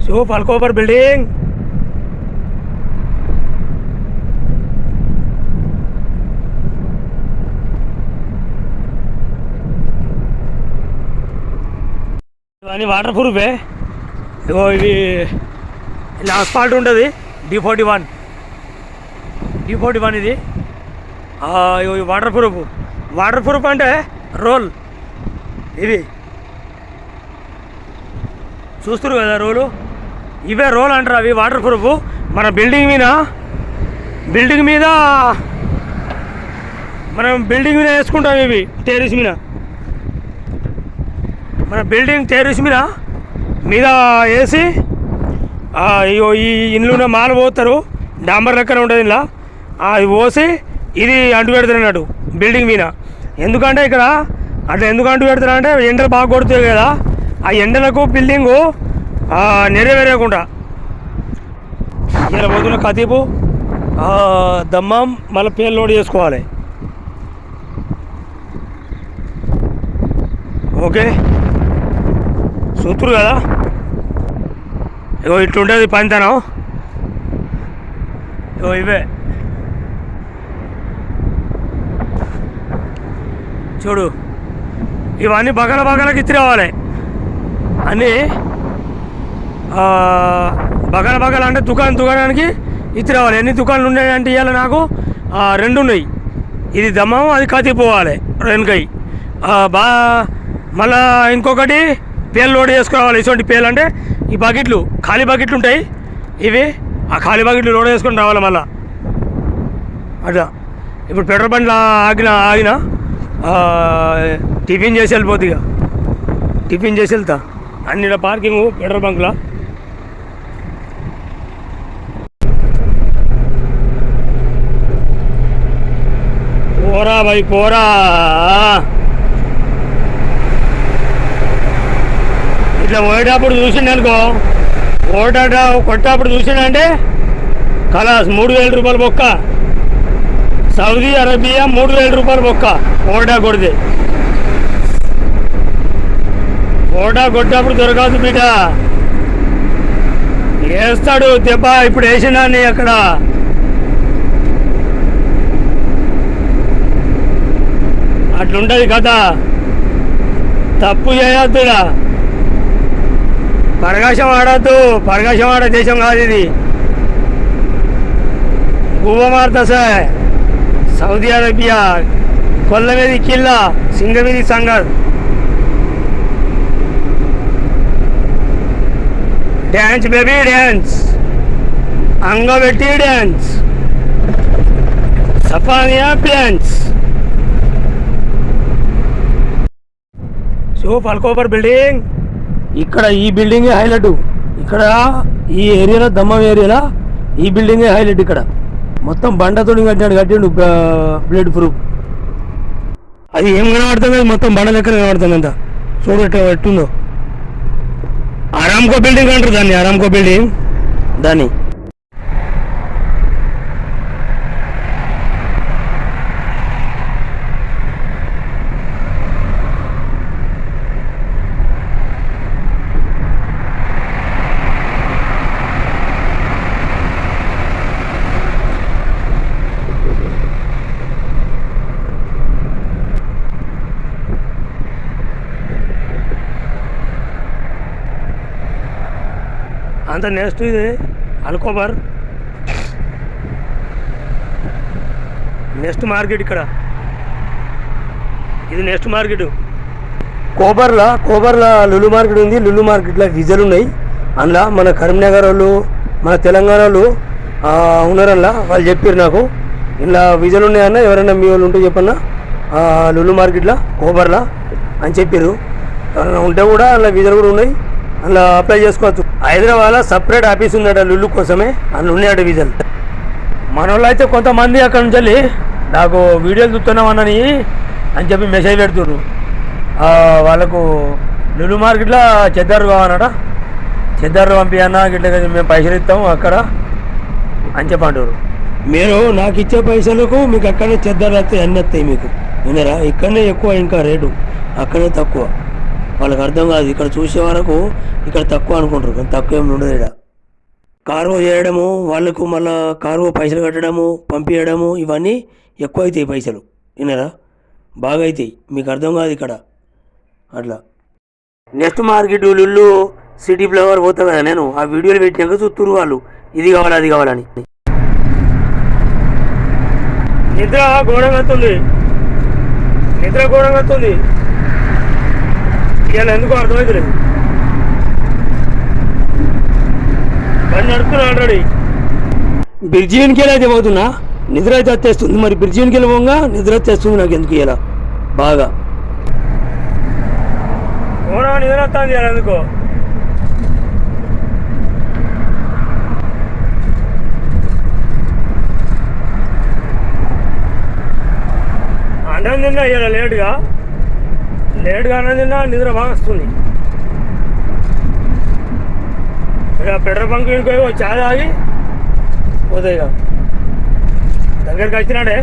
So ఫల్కోపర్ building ఇవన్నీ water ప్రూఫే. ఇగో ఇది ఇలా అస్ఫాల్ట్ ఉంటుంది. D41 ఇది. ఇగో వాటర్ ప్రూఫ్ అంటే రోల్. ఇవి చూస్తున్నారు కదా రోలు, ఇవే రోల్ అంటారు. అవి వాటర్ ప్రూఫ్. మన బిల్డింగ్ మీద మనం బిల్డింగ్ మీద వేసుకుంటాం. ఇవి టెర్రస్ మీద, మన బిల్డింగ్ టెర్రస్ మీద వేసి ఈ ఇండ్లు మాల పోతారు. డాంబర్ లెక్కన ఉంటుంది ఇలా. అది పోసి ఇది అంటు పెడతారు అన్నట్టు బిల్డింగ్ మీద. ఎందుకంటే ఇక్కడ అట్లా ఎందుకు అంటు పెడతారు అంటే ఎండలు బాగా కొడుతాయి కదా, ఆ ఎండలకు బిల్డింగు నెరవేరకుండా. ఇలా పోతున్న కతీపు దమ్మం మళ్ళీ పేరు లోడ్ చేసుకోవాలి. ఓకే, సూతురు కదా. ఇగో ఇట్లుంటుంది పనితనం. ఇగో ఇవే చూడు, ఇవన్నీ బగలకి ఇచ్చి రావాలి. అన్నీ బగల అంటే దుకాణానికి ఇచ్చి రావాలి. ఎన్ని దుకాణాలు ఉన్నాయంటే ఇవాళ నాకు 2 ఉన్నాయి. ఇది దమ్మం, అది కత్తి పోవాలి వెనకై. మళ్ళా ఇంకొకటి పేలు లోడ్ చేసుకురావాలి. ఇటువంటి పేలు అంటే ఈ బకెట్లు, ఖాళీ బకెట్లు ఉంటాయి ఇవి. ఆ ఖాళీ బకెట్లు లోడ్ చేసుకొని రావాలి మళ్ళా. అట్లా ఇప్పుడు పెట్రోల్ బండ్లో ఆగిన టిఫిన్ చేసి వెళ్ళిపోతుంది. ఇక టిఫిన్ చేసి వెళ్తా. అన్ని పార్కింగ్ పెట్రోల్ బంక్లో. పోరా భయ్ పోరా. ఇట్లా పోయేటప్పుడు చూసిండనుకో, కొట్టేటప్పుడు చూసిండంటే కలాస్ 3000 రూపాయలు బొక్క. సౌదీ అరేబియా 3000 రూపాయలు బొక్క ఓటా కొడితే. ఓటా కొట్టేటప్పుడు దొరకదు బిడ్డ, వేస్తాడు దెబ్బ. ఇప్పుడు వేసినాన్ని అక్కడ అట్లుంటుంది కథ. తప్పు చేయొద్దు, పరగాశం ఆడద్దు. పరగాశం ఆడే దేశం కాదు ఇది. గువ్వ మారుతా సార్. సౌదీ అరేబియా కొల్ల మీద కిల్లా, సింగ మీద సంగర్. డ్యాన్స్ బేబీ డ్యాన్స్, అంగబెట్టి డ్యాన్స్, సఫానియా డ్యాన్స్. సో ఫల్కోపర్ బిల్డింగ్ ఇక్కడ, ఈ బిల్డింగే హైలైట్. ఇక్కడ ఈ ఏరియాలో, దమ్మం ఏరియాలో ఈ బిల్డింగే హైలైట్. ఇక్కడ మొత్తం బండతో కట్టిండు బ్లడ్ ప్రూఫ్. అది ఏం కనబడుతుంది, మొత్తం బండ లెక్కన కనబడుతుంది అంత. చూడు ఎట్టుందో. అరామ్కో బిల్డింగ్ అంటారు దాన్ని, అరామ్కో బిల్డింగ్ దాన్ని. అంత నెక్స్ట్ ఇది అల్కోబర్ నెక్స్ట్ మార్కెట్. ఇక్కడ ఇది నెక్స్ట్ మార్కెట్. కోబర్లా లులు మార్కెట్ ఉంది. లులు మార్కెట్లో విజలు ఉన్నాయి. అందులో మన కరీంనగర్ వాళ్ళు, మన తెలంగాణ వాళ్ళు ఉన్నారల్లా. వాళ్ళు చెప్పారు నాకు ఇలా విజలు ఉన్నాయన్న, ఎవరైనా మీ వాళ్ళు ఉంటే చెప్పన్నా లులు మార్కెట్లో కోబర్లా అని చెప్పారు. ఉంటే కూడా అలా విజలు కూడా ఉన్నాయి, అలా అప్లై చేసుకోవచ్చు. హైదరాబాద్లో సపరేట్ ఆఫీస్ ఉందట లుల్లు కోసమే, అందులో ఉన్నాయట విజలు. మన వాళ్ళు అయితే కొంతమంది అక్కడ నుంచి వెళ్ళి నాకు వీడియోలు చూస్తున్నామని అని చెప్పి మెసేజ్ పెడుతున్నారు. వాళ్ళకు లులు మార్కెట్లో చెద్దారు కావాలట, చెద్దారు పంపియన్నా గిట్ల మేము పైసలు ఇస్తాము అక్కడ అని చెప్పంటారు. మీరు నాకు ఇచ్చే పైసలకు మీకు అక్కడనే చెద్దారు వస్తాయి, అన్నీ వస్తాయి మీకు. వినరా? ఇక్కడనే ఎక్కువ ఇంకా రేటు, అక్కడే తక్కువ. వాళ్ళకి అర్థం కాదు. ఇక్కడ చూసే వరకు ఇక్కడ తక్కువ అనుకుంటారు, కానీ తక్కువ ఏమి ఉండదు. ఇక్కడ కార్గో చేయడము, వాళ్ళకు మళ్ళీ కార్గో పైసలు కట్టడము, పంపించడము, ఇవన్నీ ఎక్కువ అవుతాయి పైసలు. విన్నారా? బాగా అవుతాయి. మీకు అర్థం కాదు ఇక్కడ అట్లా. Next market Lulu city flower పోతా కదా, నేను ఆ వీడియోలు పెట్టినాక చూస్తున్నారు వాళ్ళు, ఇది కావాలి అది కావాలని. నిద్ర ఘోరంగా వస్తుంది, నిద్ర ఘోరంగా వస్తుంది. ఇలా ఎందుకు అర్థమవుతలేదు. బండి నడుపుతున్నా ఆల్రెడీ. బ్రిడ్జి వెనుకెళ్ళి అయితే పోతున్నా, నిద్ర అయితే వచ్చేస్తుంది. మరి బ్రిడ్జి వెనుకెళ్ళి పోగా నిద్ర వచ్చేస్తుంది నాకు ఎందుకు ఇలా బాగా. ఘోరంగా నిద్ర వస్తుంది ఇలా ఎందుకో. అన్నం తిన్నా ఇలా లేటుగా అన్నం తిన్నా నిద్ర బాగా వస్తుంది. ఇక పెట్రోల్ బంక్ ఇంకో చాయ్ తాగి పోతాయి. ఇక దగ్గరికి వచ్చినాడే.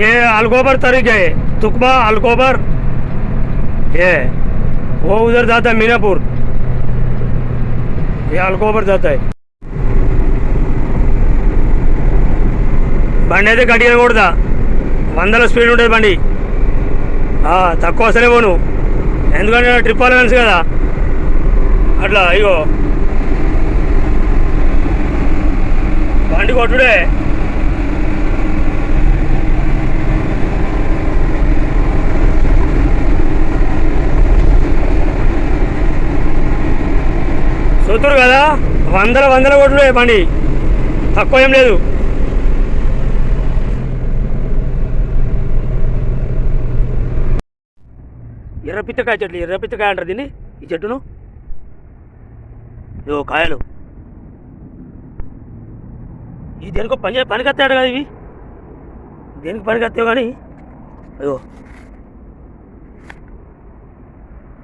ये अलगोबर तरीक है, तुकबा अलगोबर, ये वो उधर जाता है मीनापुर, ये अलगोबर जाता है. బండి అయితే గట్టిగా కొడతా, 100 స్పీడ్ ఉంటుంది బండి. తక్కువ అసలే పోను, ఎందుకంటే ట్రిప్ అలవెన్స్ కదా అట్లా. ఇగో బండి కొట్టుడే. చూతురు కదా, 100 కొట్టుడే బండి, తక్కువ ఏం లేదు. ఎర్రపిత్తకాయ చెట్లు, ఎర్రపిత్తకాయ అంటారు దీన్ని, ఈ చెట్టును. ఇవో కాయలు, ఈ దేనికో పనికొస్తాడు కదా ఇవి, దేనికి పనికొస్తావు కానీ. అయ్యో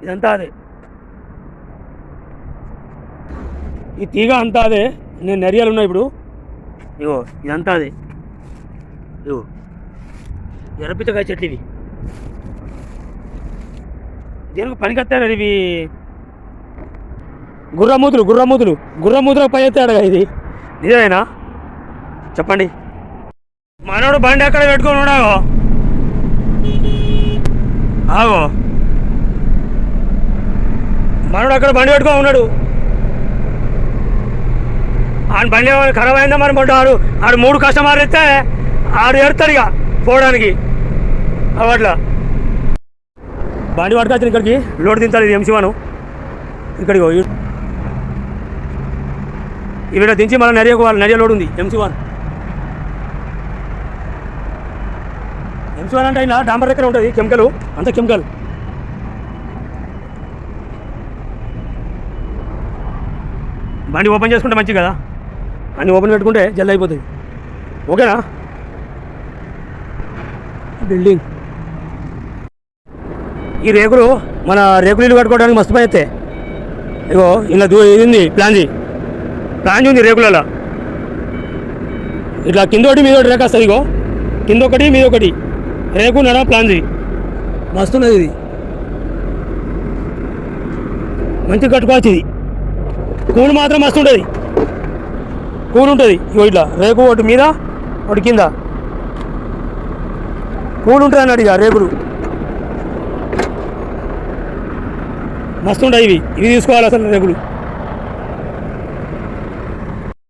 ఇదంతా అదే, ఈ తీగ అంతా అదే. నేను నెరియాలు ఉన్నాయి ఇప్పుడు. ఇగో ఇదంతా అదే. ఇగో ఎర్రపిత్తకాయ చెట్లు ఇవి, దేనికి పనికొస్తాడు ఇవి. గుర్రమూతులు పని ఎత్తాడు ఇది, నిజమేనా చెప్పండి. మనోడు బండి ఎక్కడ పెట్టుకొని ఉన్నాగో, ఆగో మనోడు అక్కడ బండి పెట్టుకొని ఉన్నాడు. ఆయన బండి ఖరాబ్ అయిందా మరి పడ్డాడు. ఆడు 3 కస్టమర్లు ఇస్తే ఆడు ఎడతాడు ఇక పోవడానికి. అట్లా బండి పట్టుకొచ్చిన ఇక్కడికి లోడ్ దించాలి. ఇది MC1 ఇక్కడికి ఇక్కడ దించి మళ్ళీ నడియ లోడ్ ఉంది. MC1 అంటే ఇలా డాంబర్ దగ్గర ఉంటుంది కెమికల్, అంత కెమికల్. బండి ఓపెన్ చేసుకుంటే మంచిది కదా, అన్నీ ఓపెన్ పెట్టుకుంటే జల్ది అయిపోతుంది. ఓకేనా? బిల్డింగ్ ఈ రేకులు మన రేకులు ఇల్లు కట్టుకోవడానికి మస్తు పని అయితే. ఇగో ఇలా ఇది ప్లాన్ ఉంది రేకులలో. ఇట్లా కింద ఒకటి మీద ఒకటి రేకు వస్తుంది. ఇగో కింద ఒకటి మీద ఒకటి రేకు నడ ప్లాన్జీ మస్తున్నది. ఇది మంచిగా కట్టుకోవచ్చు. ఇది కూలు మాత్రం మస్తు ఉంటుంది, కూలు ఉంటుంది. ఇగో ఇట్లా రేకు ఒకటి మీద ఒకటి కింద కూలు ఉంటుంది అన్నట్టు. ఇక రేకులు మస్తు ఉంటాయి. ఇవి తీసుకోవాలి అసలు రేకులు.